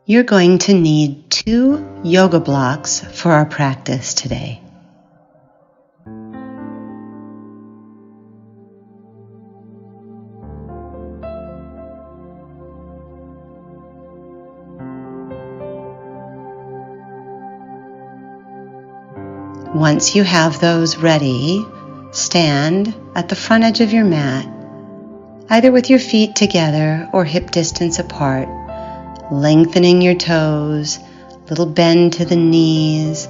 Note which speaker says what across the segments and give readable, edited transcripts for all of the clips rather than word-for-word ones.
Speaker 1: You're going to need 2 yoga blocks for our practice today. Once you have those ready, stand at the front edge of your mat, either with your feet together or hip distance apart, lengthening your toes, little bend to the knees.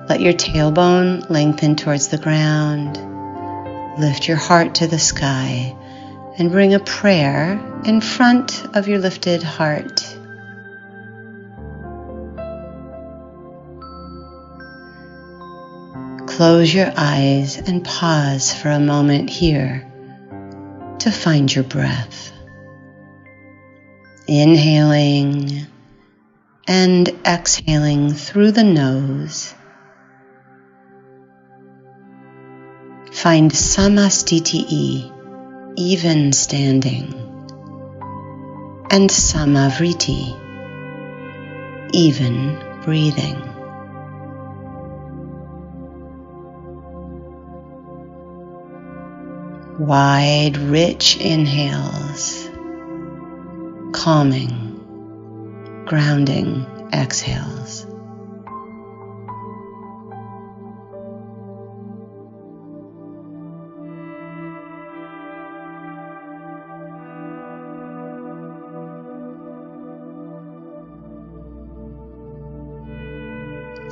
Speaker 1: Let your tailbone lengthen towards the ground. Lift your heart to the sky and bring a prayer in front of your lifted heart. Close your eyes and pause for a moment here to find your breath. Inhaling and exhaling through the nose. Find samastiti, even standing, and samavriti, even breathing. Wide, rich inhales, calming, grounding exhales.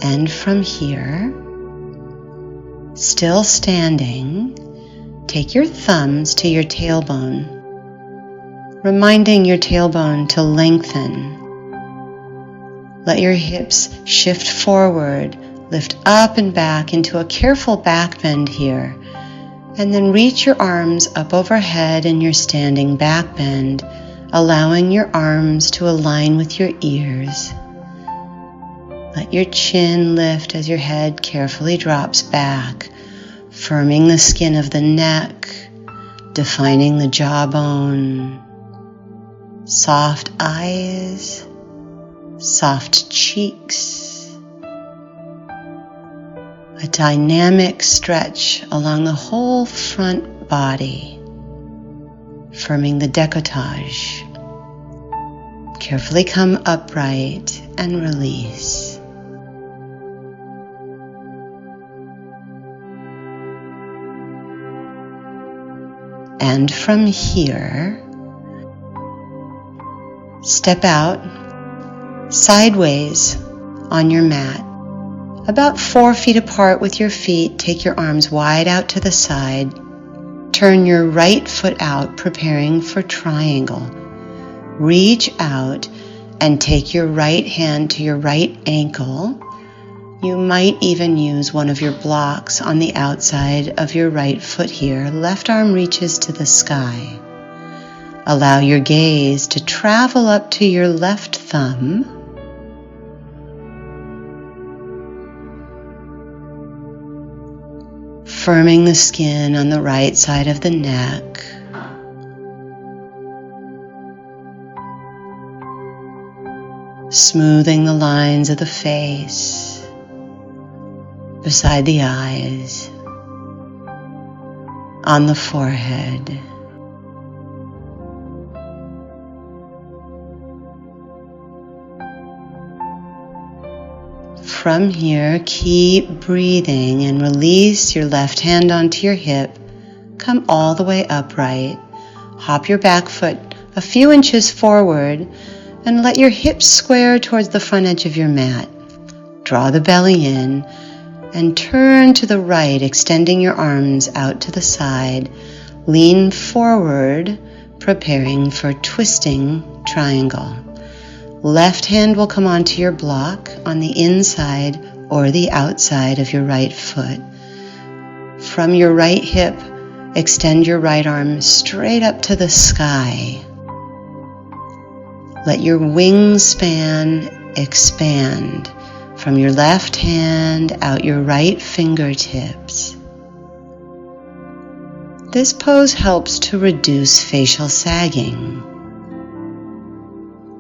Speaker 1: And from here, still standing, take your thumbs to your tailbone, reminding your tailbone to lengthen. Let your hips shift forward, lift up and back into a careful back bend here, and then reach your arms up overhead in your standing back bend, allowing your arms to align with your ears. Let your chin lift as your head carefully drops back, firming the skin of the neck, defining the jawbone. Soft eyes, soft cheeks. A dynamic stretch along the whole front body, firming the décolletage. Carefully come upright and release. And from here, step out sideways on your mat, about 4 feet apart with your feet. Take your arms wide out to the side. Turn your right foot out, preparing for triangle. Reach out and take your right hand to your right ankle. You might even use one of your blocks on the outside of your right foot here. Left arm reaches to the sky. Allow your gaze to travel up to your left thumb. Firming the skin on the right side of the neck. Smoothing the lines of the face. Beside the eyes, on the forehead. From here, keep breathing and release your left hand onto your hip. Come all the way upright. Hop your back foot a few inches forward and let your hips square towards the front edge of your mat. Draw the belly in and turn to the right, extending your arms out to the side. Lean forward, preparing for twisting triangle. Left hand will come onto your block on the inside or the outside of your right foot. From your right hip, extend your right arm straight up to the sky. Let your wingspan expand. From your left hand out your right fingertips. This pose helps to reduce facial sagging.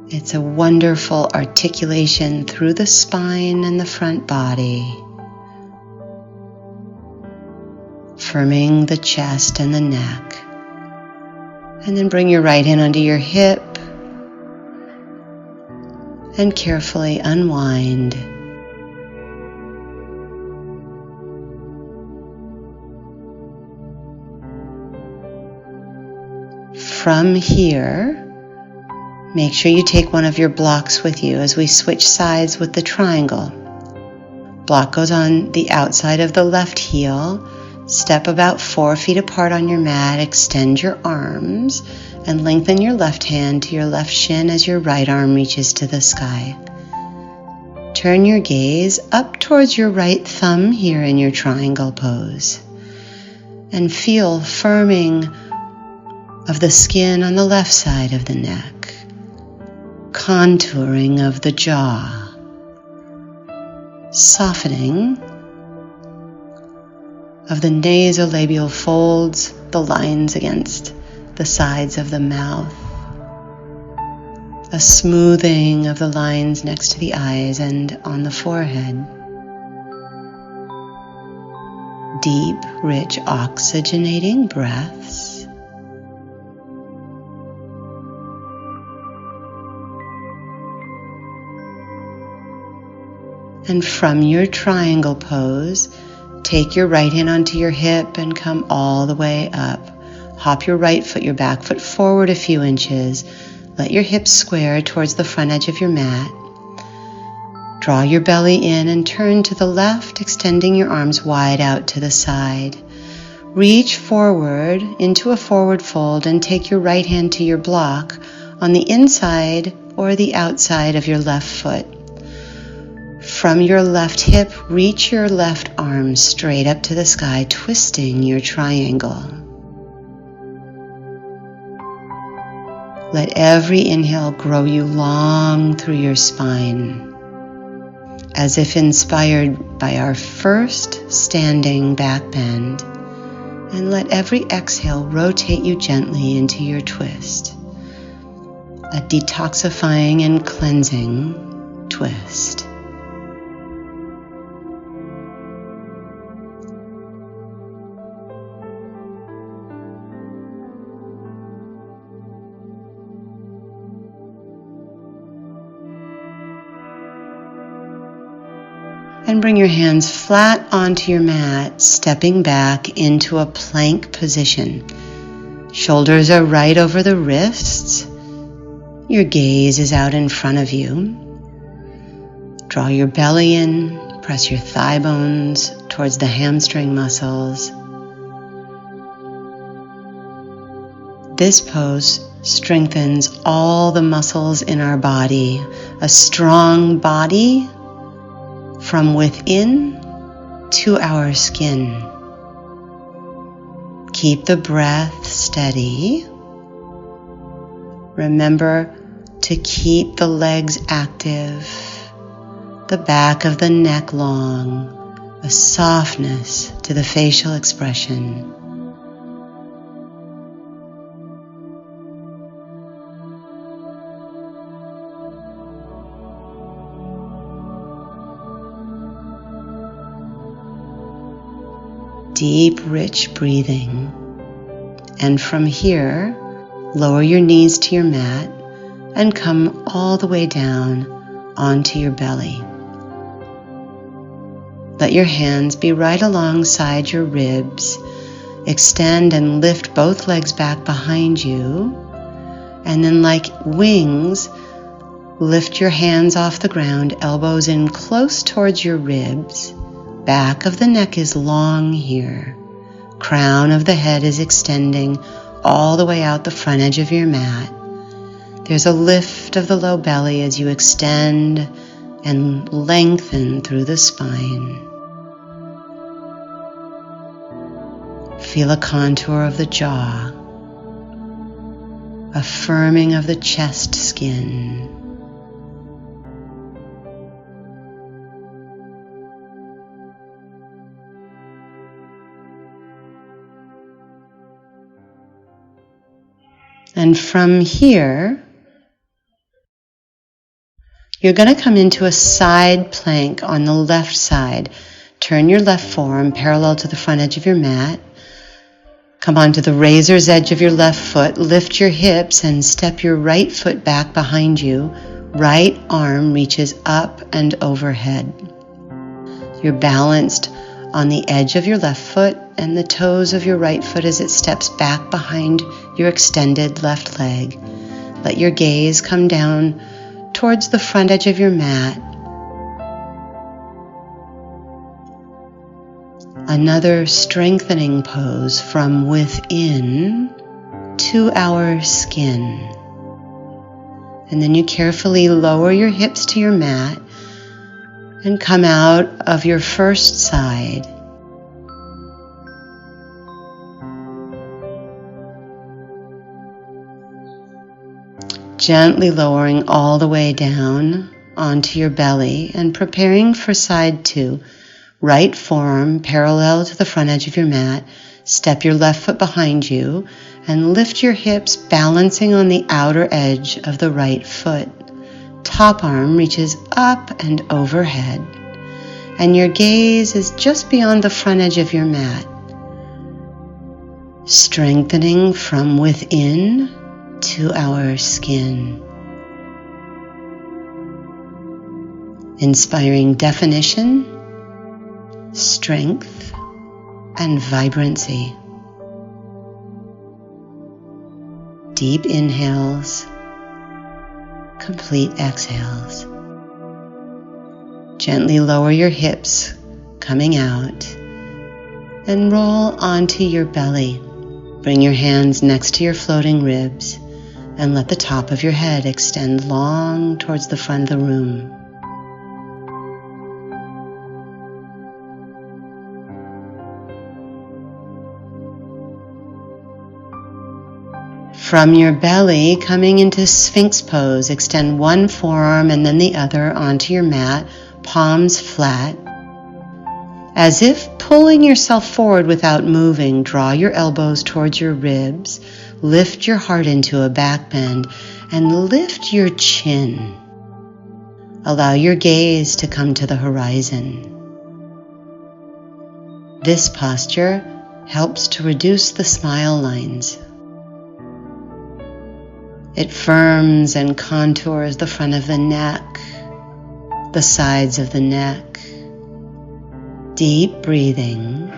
Speaker 1: It's a wonderful articulation through the spine and the front body, firming the chest and the neck. And then bring your right hand under your hip and carefully unwind. From here, make sure you take one of your blocks with you as we switch sides with the triangle. Block goes on the outside of the left heel. Step about 4 feet apart on your mat, extend your arms, and lengthen your left hand to your left shin as your right arm reaches to the sky. Turn your gaze up towards your right thumb here in your triangle pose, and feel firming of the skin on the left side of the neck, contouring of the jaw, softening of the nasolabial folds, the lines against the sides of the mouth, a smoothing of the lines next to the eyes and on the forehead. Deep, rich, oxygenating breaths. And from your triangle pose, take your right hand onto your hip and come all the way up. Hop your right foot, your back foot forward a few inches. Let your hips square towards the front edge of your mat. Draw your belly in and turn to the left, extending your arms wide out to the side. Reach forward into a forward fold and take your right hand to your block on the inside or the outside of your left foot. From your left hip, reach your left arm straight up to the sky, twisting your triangle. Let every inhale grow you long through your spine, as if inspired by our first standing back bend. And let every exhale rotate you gently into your twist, a detoxifying and cleansing twist. And bring your hands flat onto your mat, stepping back into a plank position. Shoulders are right over the wrists. Your gaze is out in front of you. Draw your belly in, press your thigh bones towards the hamstring muscles. This pose strengthens all the muscles in our body. A strong body from within to our skin. Keep the breath steady. Remember to keep the legs active, the back of the neck long, a softness to the facial expression. Deep, rich breathing. And from here, lower your knees to your mat and come all the way down onto your belly. Let your hands be right alongside your ribs. Extend and lift both legs back behind you. And then, like wings, lift your hands off the ground, elbows in close towards your ribs. Back of the neck is long here. Crown of the head is extending all the way out the front edge of your mat. There's a lift of the low belly as you extend and lengthen through the spine. Feel a contour of the jaw, a firming of the chest skin. And from here, You're going to come into a side plank on the left side. Turn your left forearm parallel to the front edge of your mat. Come onto the razor's edge of your left foot. Lift your hips and step your right foot back behind you. Right arm reaches up and overhead. You're balanced on the edge of your left foot and the toes of your right foot as it steps back behind your extended left leg. Let your gaze come down towards the front edge of your mat. Another strengthening pose from within to our skin. And then you carefully lower your hips to your mat and come out of your first side. Gently lowering all the way down onto your belly and preparing for side 2. Right forearm parallel to the front edge of your mat. Step your left foot behind you and lift your hips, balancing on the outer edge of the right foot. Top arm reaches up and overhead, and your gaze is just beyond the front edge of your mat. Strengthening from within to our skin. Inspiring definition, strength, and vibrancy. Deep inhales, complete exhales. Gently lower your hips, coming out, and roll onto your belly. Bring your hands next to your floating ribs and let the top of your head extend long towards the front of the room. From your belly, coming into Sphinx pose, extend one forearm and then the other onto your mat, palms flat. As if pulling yourself forward without moving, draw your elbows towards your ribs, lift your heart into a back bend, and lift your chin. Allow your gaze to come to the horizon. This posture helps to reduce the smile lines. It firms and contours the front of the neck, the sides of the neck. Deep breathing.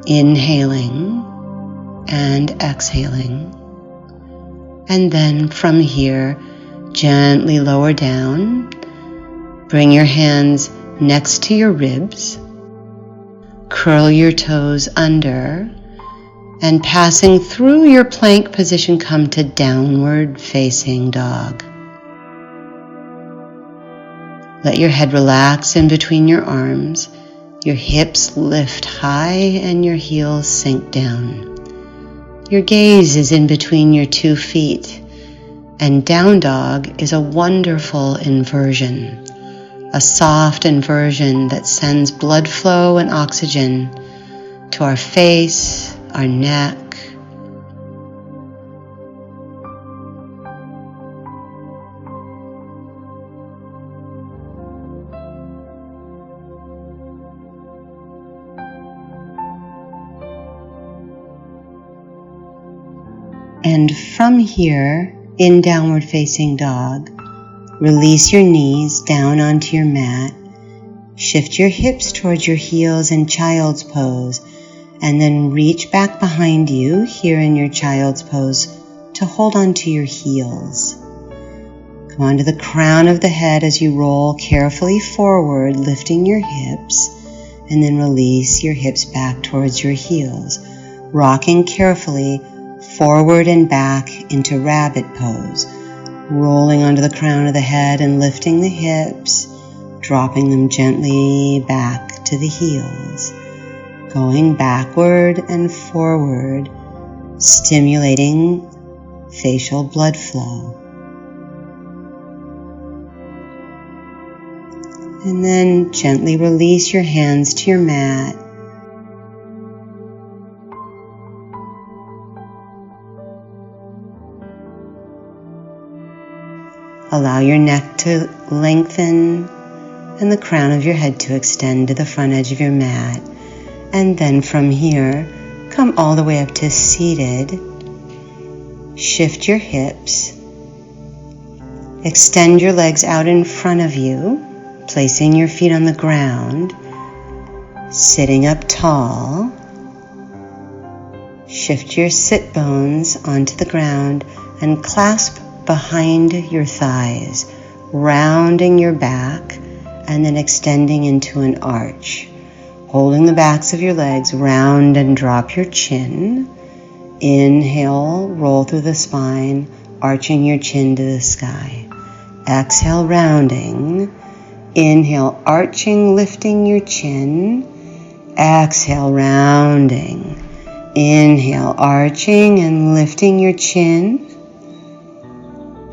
Speaker 1: Inhaling and exhaling. And then from here, gently lower down. Bring your hands next to your ribs. Curl your toes under, and passing through your plank position, come to downward facing dog. Let your head relax in between your arms, your hips lift high and your heels sink down. Your gaze is in between your 2 feet, and down dog is a wonderful inversion. A soft inversion that sends blood flow and oxygen to our face, our neck. And from here, in downward facing dog, release your knees down onto your mat. Shift your hips towards your heels in child's pose, and then reach back behind you here in your child's pose to hold onto your heels. Come onto the crown of the head as you roll carefully forward, lifting your hips, and then release your hips back towards your heels, rocking carefully forward and back into rabbit pose. Rolling onto the crown of the head and lifting the hips, dropping them gently back to the heels, going backward and forward, stimulating facial blood flow. And then gently release your hands to your mat. Allow your neck to lengthen and the crown of your head to extend to the front edge of your mat. And then from here, come all the way up to seated. Shift your hips. Extend your legs out in front of you, placing your feet on the ground, sitting up tall. Shift your sit bones onto the ground and clasp behind your thighs, rounding your back and then extending into an arch. Holding the backs of your legs, round and drop your chin. Inhale, roll through the spine, arching your chin to the sky. Exhale, rounding. Inhale, arching, lifting your chin. Exhale, rounding. Inhale, arching and lifting your chin.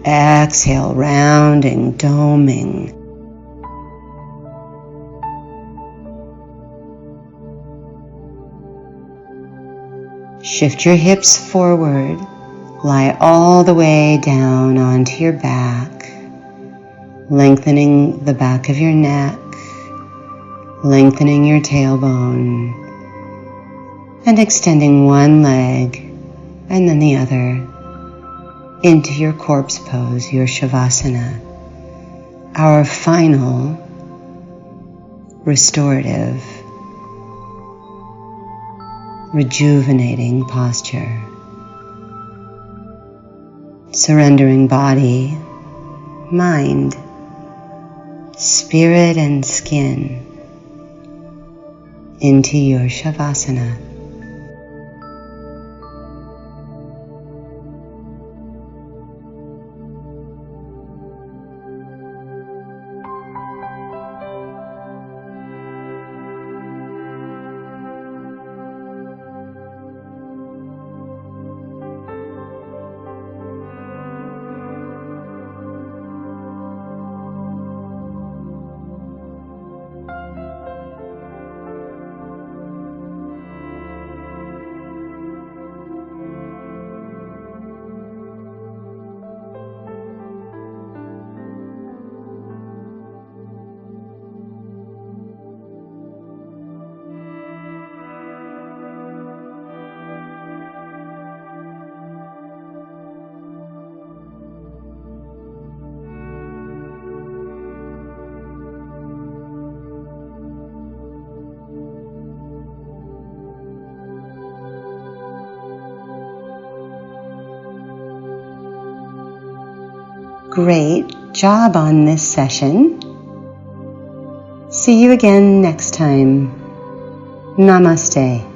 Speaker 1: Exhale, rounding, doming. Shift your hips forward. Lie all the way down onto your back, lengthening the back of your neck, lengthening your tailbone, and extending one leg and then the other into your corpse pose, your Shavasana, our final restorative, rejuvenating posture. Surrendering body, mind, spirit, and skin into your Shavasana. Great job on this session. See you again next time. Namaste.